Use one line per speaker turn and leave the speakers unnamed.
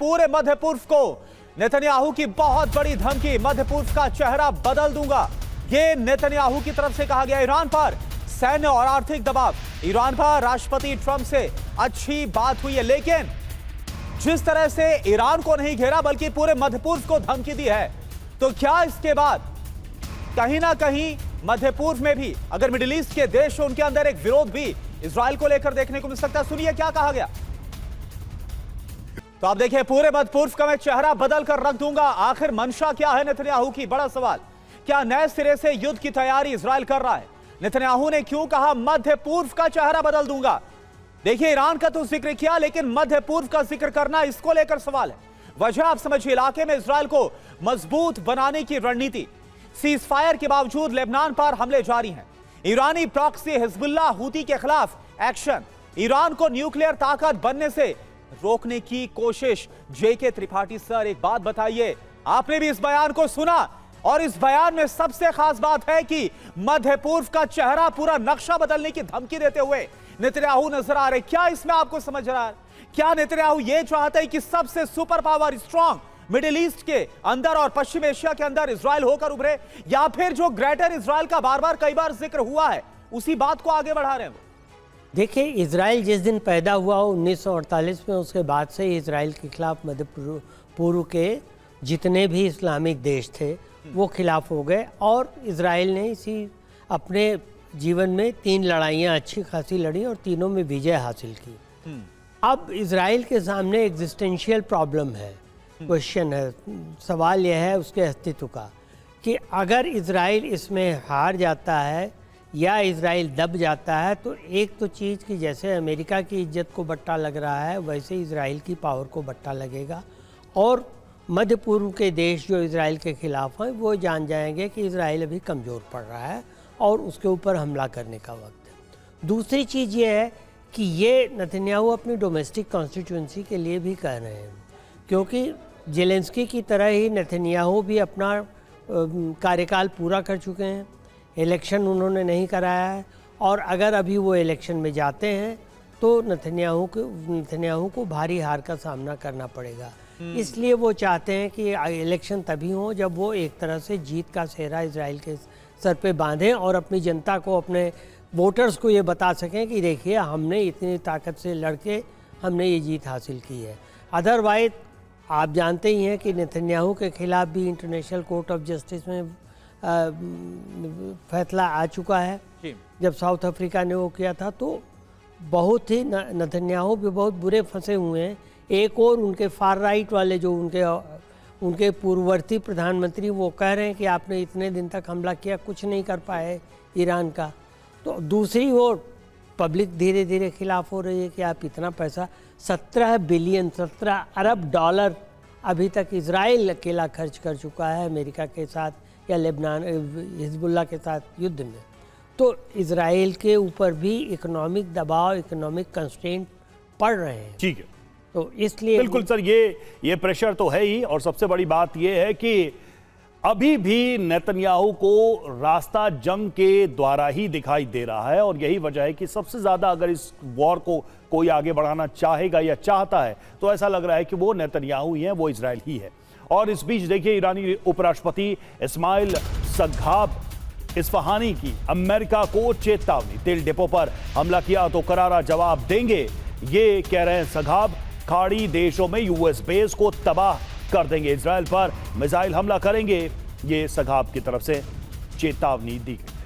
पूरे मध्य पूर्व को नेतन्याहू की बहुत बड़ी धमकी, मध्य पूर्व का चेहरा बदल दूंगा। ये नेतन्याहू की तरफ से कहा गया। ईरान पर सैन्य और आर्थिक दबाव, ईरान पर राष्ट्रपति ट्रंप से अच्छी बात हुई है, लेकिन जिस तरह से ईरान को नहीं घेरा बल्कि पूरे मध्य पूर्व को धमकी दी है, तो क्या इसके बाद कहीं ना कहीं मध्य पूर्व में भी अगर मिडिल ईस्ट के देश उनके अंदर एक विरोध भी इजराइल को लेकर देखने को मिल सकता है? सुनिए क्या कहा गया। तो आप देखिए, पूरे मध्य पूर्व का मैं चेहरा बदल कर रख दूंगा। आखिर मंशा क्या है नेतन्याहू की? बड़ा सवाल। क्या नए सिरे से युद्ध की तैयारी इजराइल कर रहा है? नेतन्याहू ने क्यों कहा मध्य पूर्व का चेहरा बदल दूंगा? देखिए, ईरान का तो जिक्र किया, लेकिन मध्य पूर्व का जिक्र करना, इसको लेकर सवाल है। वजह आप समझिए, इलाके में इजराइल को मजबूत बनाने की रणनीति। सीज फायर के बावजूद लेबनान पर हमले जारी हैं। ईरानी प्रॉक्सी हिजबुल्लाह हूती के खिलाफ एक्शन। ईरान को न्यूक्लियर ताकत बनने से रोकने की कोशिश। जेके त्रिपाठी सर, एक बात बताइए, आपने भी इस बयान को सुना और इस बयान में सबसे खास बात है कि मध्य पूर्व का चेहरा, पूरा नक्शा बदलने की धमकी देते हुए नेतन्याहू नजर आ रहे। क्या इसमें आपको समझ रहा है? क्या नेतन्याहू यह चाहते हैं कि सबसे super power strong middle east के अंदर और पश्चिम एशिया के अंदर इजराइल होकर उभरे, या फिर जो ग्रेटर इजराइल का बार बार कई बार जिक्र हुआ है उसी बात को आगे बढ़ा रहे हैं?
देखिए, इजराइल जिस दिन पैदा हुआ 1948 में, उसके बाद से इजराइल के खिलाफ मध्य पूर्व के जितने भी इस्लामिक देश थे वो खिलाफ हो गए, और इजराइल ने इसी अपने जीवन में 3 लड़ाइयाँ अच्छी खासी लड़ी और तीनों में विजय हासिल की। अब इजराइल के सामने एग्जिस्टेंशियल प्रॉब्लम है, क्वेश्चन है, सवाल यह है उसके अस्तित्व का कि अगर इजराइल इसमें हार जाता है या इजराइल दब जाता है, तो एक तो चीज़ कि जैसे अमेरिका की इज्जत को बट्टा लग रहा है, वैसे इजराइल की पावर को बट्टा लगेगा, और मध्य पूर्व के देश जो इजराइल के खिलाफ हैं वो जान जाएंगे कि इजराइल अभी कमज़ोर पड़ रहा है और उसके ऊपर हमला करने का वक्त है। दूसरी चीज़ ये है कि ये नेतन्याहू अपनी डोमेस्टिक कॉन्स्टिट्यूंसी के लिए भी कह रहे हैं, क्योंकि जेलेंस्की की तरह ही नेतन्याहू भी अपना कार्यकाल पूरा कर चुके हैं, इलेक्शन उन्होंने नहीं कराया है, और अगर अभी वो इलेक्शन में जाते हैं तो नेतन्याहू को भारी हार का सामना करना पड़ेगा। इसलिए वो चाहते हैं कि इलेक्शन तभी हो जब वो एक तरह से जीत का सेहरा इजराइल के सर पे बांधें और अपनी जनता को, अपने वोटर्स को ये बता सकें कि देखिए, हमने इतनी ताकत से लड़के हमने ये जीत हासिल की है। अदरवाइज आप जानते ही हैं कि नेतन्याहू के खिलाफ भी इंटरनेशनल कोर्ट ऑफ जस्टिस में फैसला आ चुका है। जब साउथ अफ्रीका ने वो किया था तो बहुत ही नेतन्याहू भी बहुत बुरे फंसे हुए हैं। एक और उनके फार राइट वाले जो उनके पूर्ववर्ती प्रधानमंत्री, वो कह रहे हैं कि आपने इतने दिन तक हमला किया, कुछ नहीं कर पाए ईरान का। तो दूसरी ओर पब्लिक धीरे धीरे खिलाफ हो रही है कि आप इतना पैसा 17 अरब डॉलर अभी तक इजराइल अकेला खर्च कर चुका है अमेरिका के साथ या लेबनान हिजबुल्लाह के साथ युद्ध में। तो इजराइल के ऊपर भी इकोनॉमिक दबाव, इकोनॉमिक कंस्ट्रेंट पड़ रहे हैं।
ठीक है,
तो इसलिए
बिल्कुल सर, ये प्रेशर तो है ही, और सबसे बड़ी बात ये है कि अभी भी नेतन्याहू को रास्ता जंग के द्वारा ही दिखाई दे रहा है, और यही वजह है कि सबसे ज्यादा अगर इस वॉर को कोई आगे बढ़ाना चाहेगा या चाहता है तो ऐसा लग रहा है कि वो नेतन्याहू ही है, वो इजराइल ही है। और इस बीच देखिए, ईरानी उपराष्ट्रपति इस्माइल सग्गाब इस्फहानी की अमेरिका को चेतावनी, तेल डिपो पर हमला किया तो करारा जवाब देंगे, ये कह रहे हैं सग्गाब। खाड़ी देशों में यूएस बेस को तबाह कर देंगे, इजराइल पर मिसाइल हमला करेंगे, ये सग्गाब की तरफ से चेतावनी दी गई।